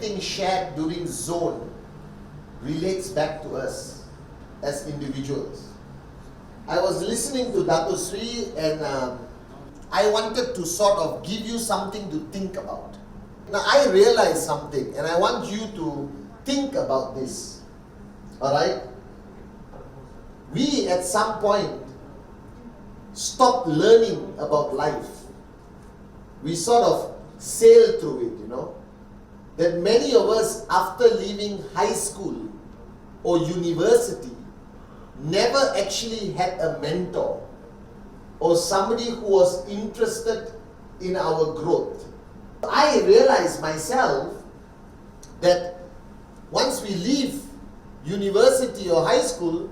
everything shared during zone relates back to us as individuals. I was listening to Dato Sri and I wanted to sort of give you something to think about. Now I realized something and I want you to think about this. Alright? We at some point stopped learning about life. We sort of sail through it, you know. That many of us, after leaving high school or university, never actually had a mentor or somebody who was interested in our growth. I realized myself that once we leave university or high school,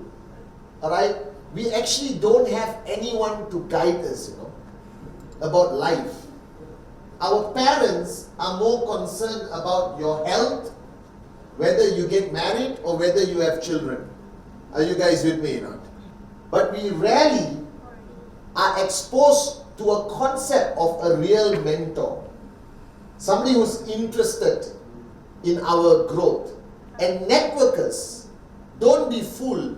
alright, we actually don't have anyone to guide us, you know, about life. Our parents are more concerned about your health, whether you get married or whether you have children. Are you guys with me or not? But we rarely are exposed to a concept of a real mentor. Somebody who's interested in our growth. And networkers, don't be fooled.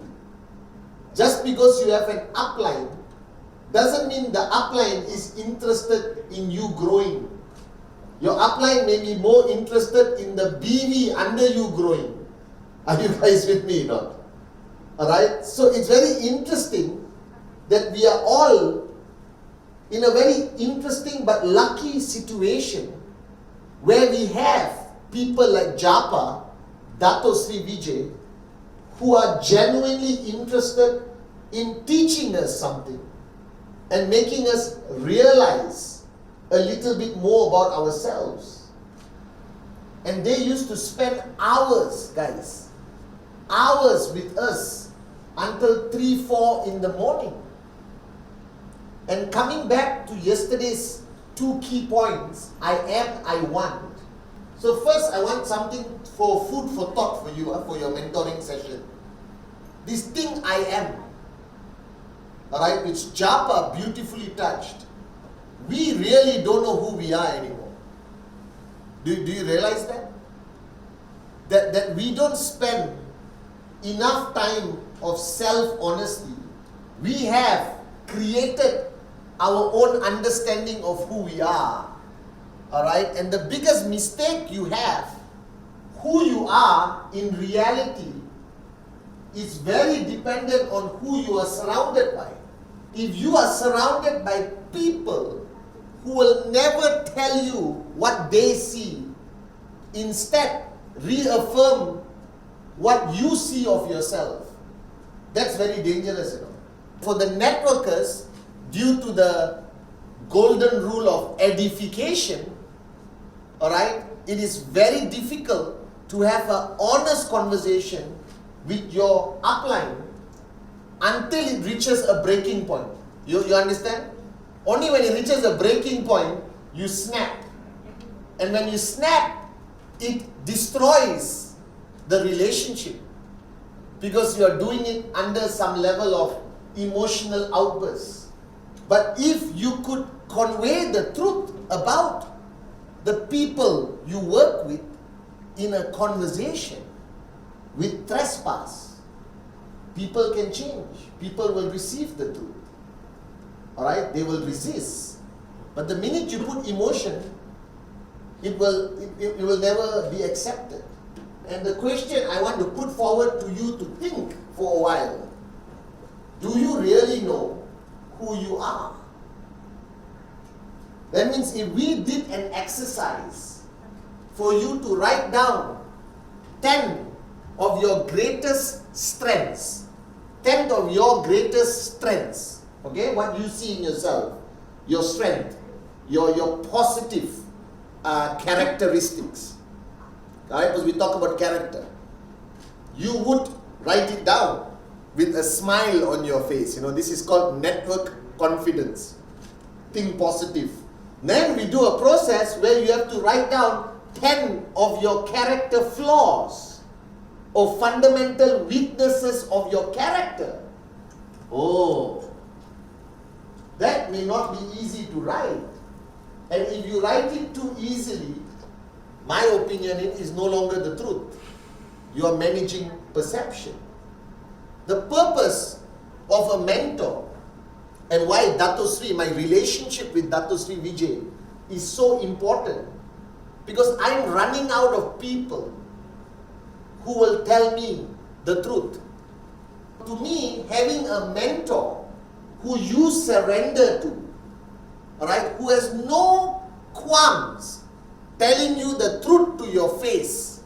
Just because you have an upline doesn't mean the upline is interested in you growing. Your upline may be more interested in the BV under you growing. Are you guys with me or not? Alright? So it's very interesting that we are all in a very interesting but lucky situation where we have people like Japa, Dato Sri Vijay, who are genuinely interested in teaching us something and making us realize a little bit more about ourselves. And they used to spend hours, guys, hours with us until 3, 4 in the morning. And coming back to yesterday's 2 key points, I am, I want. So first I want something for food for thought for you, for your mentoring session. This thing I am, alright, which Japa beautifully touched. We really don't know who we are anymore. Do you realize that? That we don't spend enough time of self-honesty. We have created our own understanding of who we are. Alright? And the biggest mistake you have, who you are in reality, is very dependent on who you are surrounded by. If you are surrounded by people who will never tell you what they see, instead reaffirm what you see of yourself, that's very dangerous, you know. For the networkers, due to the golden rule of edification, alright, it is very difficult to have an honest conversation with your upline until it reaches a breaking point. You understand? Only when it reaches a breaking point, you snap. And when you snap, it destroys the relationship because you are doing it under some level of emotional outbursts. But if you could convey the truth about the people you work with in a conversation with trespass, people can change. People will receive the truth. Alright? They will resist. But the minute you put emotion, it will never be accepted. And the question I want to put forward to you to think for a while, do you really know who you are? That means if we did an exercise for you to write down 10 of your greatest strengths, 10 of your greatest strengths, okay, what you see in yourself, your strength, your positive characteristics, right? Because we talk about character. You would write it down with a smile on your face. You know, this is called network confidence. Think positive. Then we do a process where you have to write down 10 of your character flaws or fundamental weaknesses of your character. Oh, that may not be easy to write. And if you write it too easily, my opinion is no longer the truth. You are managing perception. The purpose of a mentor and why Dato Sri, my relationship with Dato Sri Vijay is so important, because I'm running out of people who will tell me the truth. To me, having a mentor who you surrender to, alright, who has no qualms telling you the truth to your face,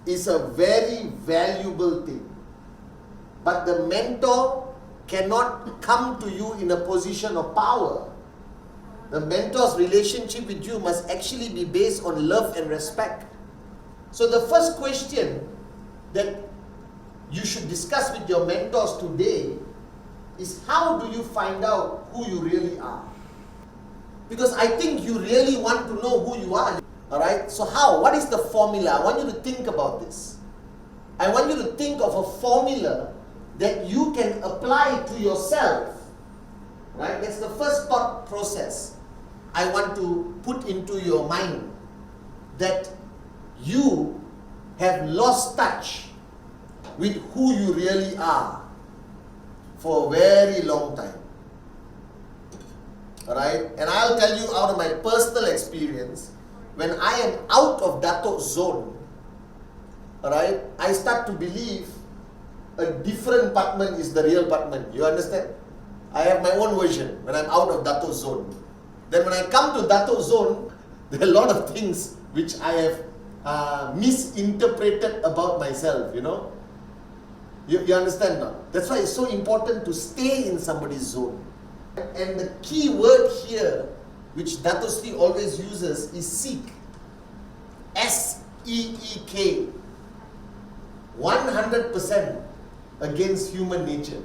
is a very valuable thing. But the mentor cannot come to you in a position of power. The mentor's relationship with you must actually be based on love and respect. So the first question that you should discuss with your mentors today is, how do you find out who you really are? Because I think you really want to know who you are. Alright, so how? What is the formula? I want you to think about this. I want you to think of a formula that you can apply to yourself. Right? That's the first thought process I want to put into your mind. That you have lost touch with who you really are for a very long time. Alright? And I'll tell you out of my personal experience, when I am out of Dato zone, alright, I start to believe a different Patman is the real Patman. You understand? I have my own version when I'm out of Dato zone. Then when I come to Dato zone, there are a lot of things which I have misinterpreted about myself, you know. You understand now? That's why it's so important to stay in somebody's zone. And the key word here, which Dato Sri always uses, is seek. S-E-E-K. 100% against human nature.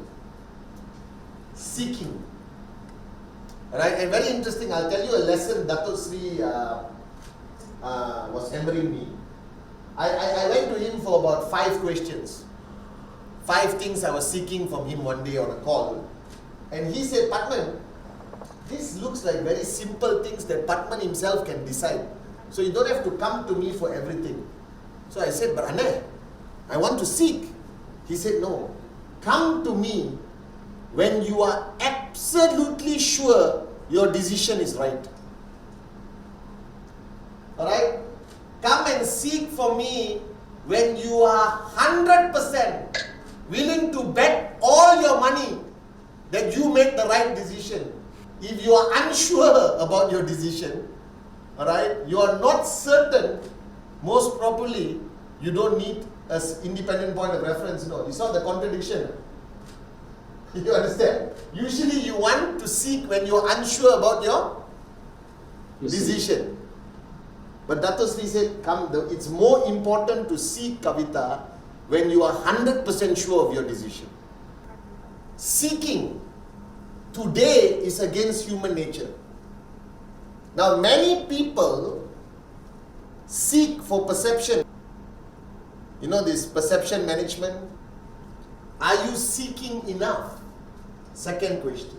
Seeking. Right? And very interesting, I'll tell you a lesson Dato Sri was hammering me. I went to him for about 5 questions. 5 things I was seeking from him one day on a call. And he said, Patman, this looks like very simple things that Patman himself can decide. So you don't have to come to me for everything. So I said, but Anna, I want to seek. He said, no. Come to me when you are absolutely sure your decision is right. Alright? Come and seek for me when you are 100% willing to bet all your money that you made the right decision. If you are unsure about your decision, alright, you are not certain, most probably you don't need an independent point of reference. No, you saw the contradiction. You understand? Usually you want to seek when you are unsure about your decision. But Dato Sri said, it's more important to seek, Kavita, when you are 100% sure of your decision. Seeking today is against human nature. Now, many people seek for perception. You know this perception management? Are you seeking enough? Second question.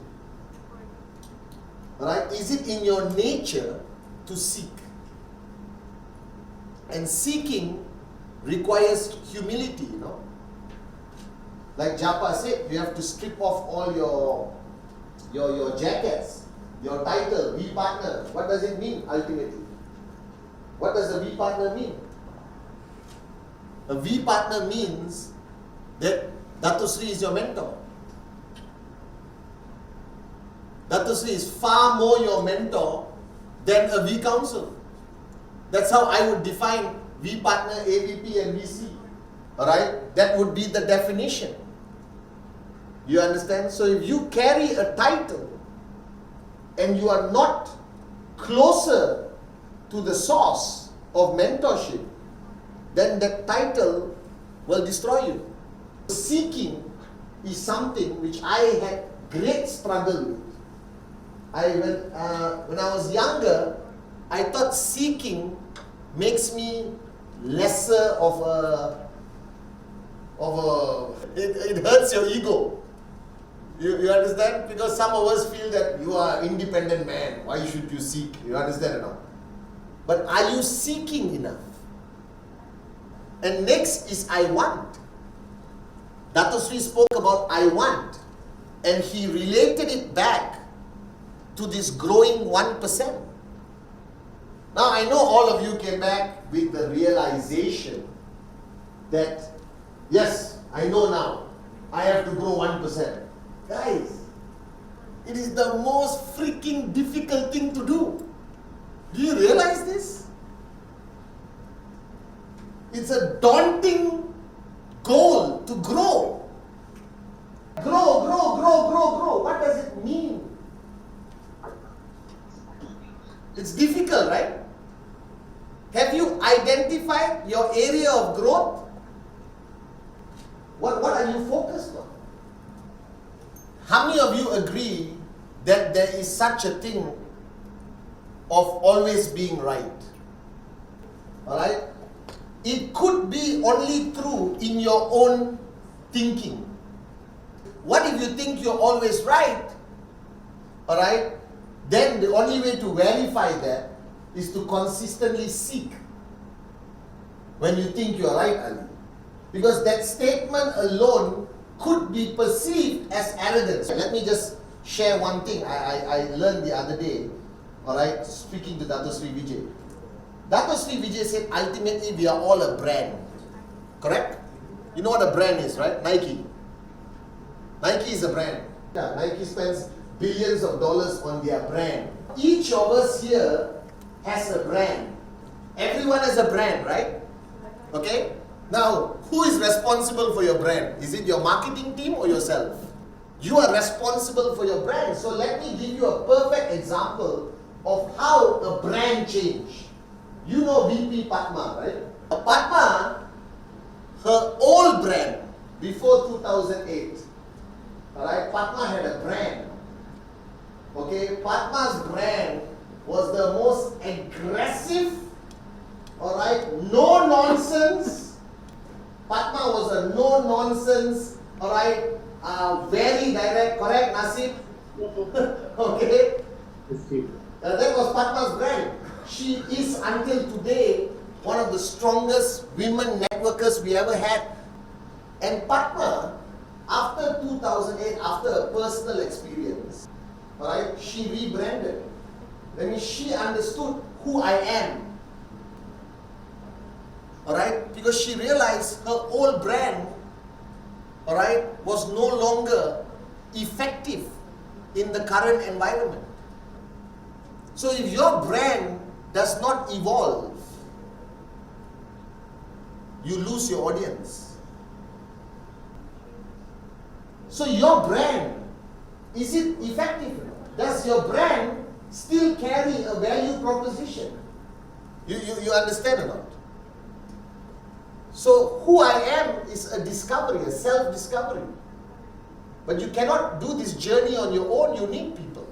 Alright, is it in your nature to seek? And seeking requires humility, you know. Like Japa said, you have to strip off all your jackets, your title, V partner. What does it mean ultimately? What does a V partner mean? A V partner means that Dato Sri is your mentor. Dato Sri is far more your mentor than a V counsel. That's how I would define V partner, AVP and VC. Alright? That would be the definition. You understand? So if you carry a title and you are not closer to the source of mentorship, then that title will destroy you. Seeking is something which I had great struggle with. When I was younger, I thought seeking makes me lesser of a it hurts your ego. You understand? Because some of us feel that you are an independent man. Why should you seek? You understand or not? But are you seeking enough? And next is I want. Dato Sri spoke about I want, and he related it back to this growing 1%. Now I know all of you came back with the realization that, yes, I know now, I have to grow 1%. Guys, it is the most freaking difficult thing to do. Do you realize this? It's a daunting goal to grow. Grow, grow, grow, grow, grow. What does it mean? It's difficult, right? Have you identified your area of growth? What are you focused on? How many of you agree that there is such a thing of always being right? Alright? It could be only true in your own thinking. What if you think you're always right? Alright? Then the only way to verify that is to consistently seek when you think you're right, Ali. Because that statement alone could be perceived as arrogance. Let me just share one thing I learned the other day, alright, speaking to Dato Sri Vijay. Dato Sri Vijay said, ultimately we are all a brand. Correct? You know what a brand is, right? Nike. Nike is a brand. Yeah, Nike spends billions of dollars on their brand. Each of us here has a brand. Everyone has a brand, right? Okay? Now, who is responsible for your brand? Is it your marketing team or yourself? You are responsible for your brand. So let me give you a perfect example of how a brand change. You know VP Padma, right? Padma, her old brand before 2008, alright, Padma had a brand. Okay, Padma's brand was the most aggressive, alright, no nonsense. Padma was a no nonsense, alright, very direct, correct, Nasib? Okay? That was Padma's brand. She is until today one of the strongest women networkers we ever had. And Padma, after 2008, after a personal experience, alright, she rebranded. That means she understood who I am. Alright, because she realized her old brand, alright, was no longer effective in the current environment. So if your brand does not evolve, you lose your audience. So your brand, is it effective? Does your brand still carry a value proposition? You understand or not? So who I am is a discovery, a self-discovery. But you cannot do this journey on your own, you need people.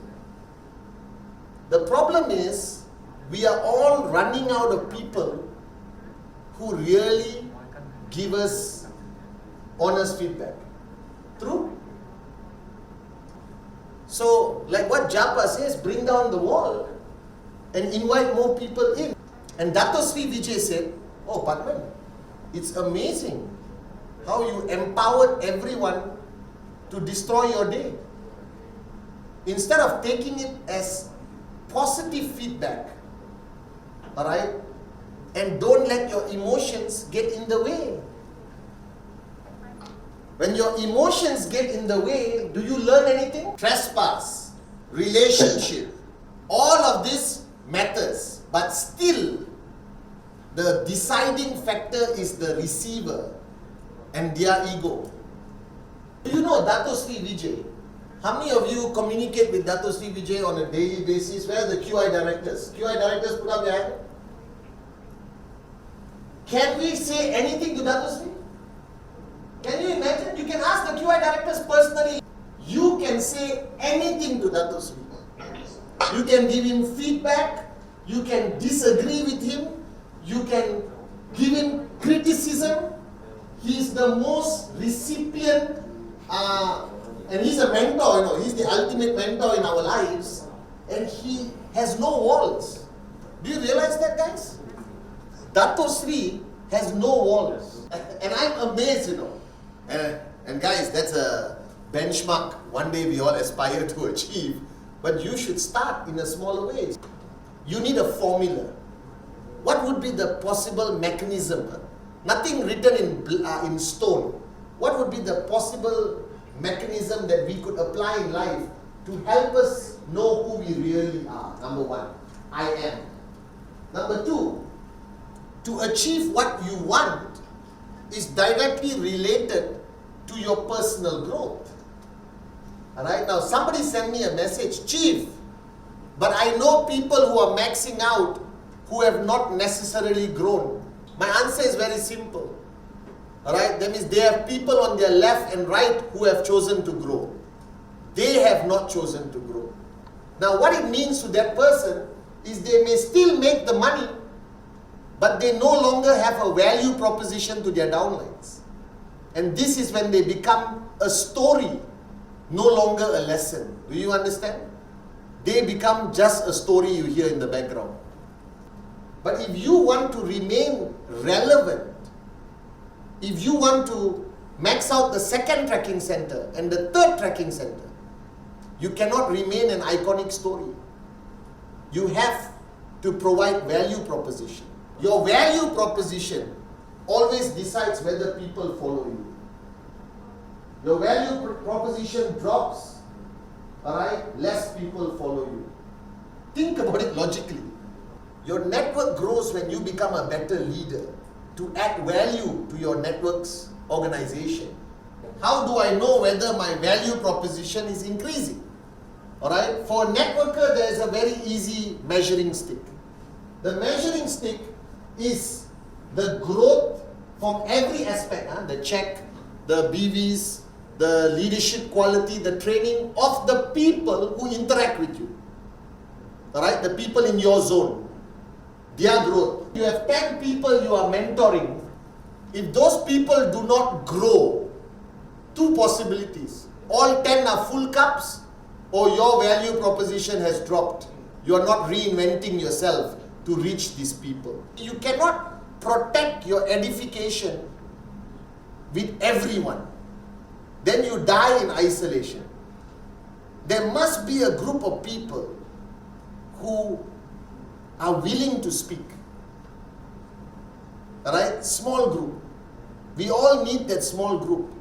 The problem is, we are all running out of people who really give us honest feedback. True? So, like what Japa says, bring down the wall and invite more people in. And Dato Sri Vijay said, oh Padman, it's amazing how you empowered everyone to destroy your day. Instead of taking it as positive feedback, alright, and don't let your emotions get in the way. When your emotions get in the way, do you learn anything? Trespass, relationship, all of this matters, but still the deciding factor is the receiver and their ego. Do you know Dato Sri Vijay? How many of you communicate with Dato Sri Vijay on a daily basis? Where are the QI directors? QI directors, put up your hand. Can we say anything to Dato Sri? Can you imagine? You can ask the QI directors personally. You can say anything to Dato Sri. You can give him feedback. You can disagree with him. You can give him criticism. He is the most recipient, and he's a mentor, you know, he's the ultimate mentor in our lives, and he has no walls. Do you realize that, guys? Dato Sri has no walls. And I'm amazed, you know. And guys, that's a benchmark one day we all aspire to achieve. But you should start in a smaller way. You need a formula. What would be the possible mechanism? Nothing written in stone. What would be the possible mechanism that we could apply in life to help us know who we really are? Number one, I am. Number two, to achieve what you want is directly related to your personal growth. Alright, now somebody sent me a message, Chief, but I know people who are maxing out who have not necessarily grown. My answer is very simple. Alright, that means they have people on their left and right who have chosen to grow. They have not chosen to grow. Now what it means to that person is they may still make the money, but they no longer have a value proposition to their downlines. And this is when they become a story, no longer a lesson. Do you understand? They become just a story you hear in the background. But if you want to remain relevant, if you want to max out the second tracking center and the third tracking center, you cannot remain an iconic story. You have to provide value proposition. Your value proposition always decides whether people follow you. Your value proposition drops, alright, less people follow you. Think about it logically. Your network grows when you become a better leader to add value to your network's organization. How do I know whether my value proposition is increasing? Alright, for a networker there is a very easy measuring stick. The measuring stick is the growth from every aspect, the check, the BVs, the leadership quality, the training of the people who interact with you. Alright, the people in your zone, their growth. You have 10 people you are mentoring. If those people do not grow, two possibilities. All 10 are full cups, or your value proposition has dropped. You are not reinventing yourself to reach these people. You cannot protect your edification with everyone. Then you die in isolation. There must be a group of people who are willing to speak. Alright? Small group. We all need that small group.